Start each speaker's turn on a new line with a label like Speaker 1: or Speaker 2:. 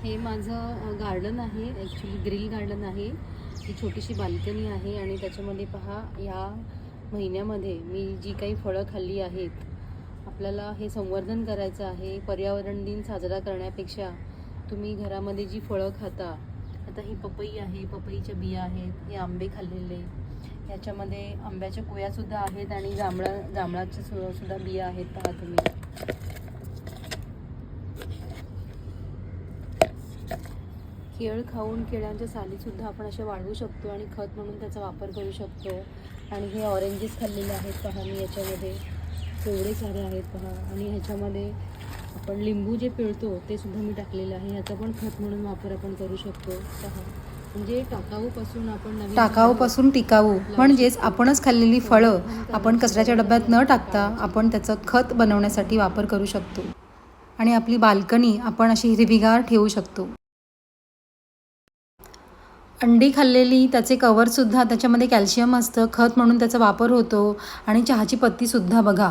Speaker 1: हे माझं गार्डन आहे, ॲक्च्युली ग्रिल गार्डन आहे. ही छोटीशी बाल्कनी आहे आणि त्याच्यामध्ये पहा, या महिन्यामध्ये मी जी काही फळं खाल्ली आहेत, आपल्याला हे संवर्धन करायचं आहे. पर्यावरण दिन साजरा करण्यापेक्षा तुम्ही घरामध्ये जी फळं खाता, आता ही पपई आहे, पपईच्या बिया आहेत, हे आंबे खाल्लेले, याच्यामध्ये आंब्याच्या कोयासुद्धा आहेत आणि जांभळाच्या सुद्धा बिया आहेत. पहा तुम्ही, केळ खाऊन केळ्यांच्या सालीसुद्धा आपण अशा वाढवू शकतो आणि खत म्हणून त्याचा वापर करू शकतो. आणि हे ऑरेंजेस खाल्लेले आहेत पहा मी, याच्यामध्ये केवढे सारे आहेत पहा. आणि ह्याच्यामध्ये आपण लिंबू जे पिळतो ते सुद्धा मी टाकलेलं आहे. ह्याचा पण खत म्हणून वापर आपण करू शकतो पहा. म्हणजे
Speaker 2: टाकाऊपासून टिकाऊ, म्हणजेच आपणच खाल्लेली फळं आपण कचऱ्याच्या डब्यात न टाकता आपण त्याचं खत बनवण्यासाठी वापर करू शकतो आणि आपली बाल्कनी आपण अशी हिरवीगार ठेवू शकतो. अंडी खाल्लेली त्याचे कवरसुद्धा, त्याच्यामध्ये कॅल्शियम असतं, खत म्हणून त्याचा वापर होतो. आणि चहाची पत्तीसुद्धा बघा,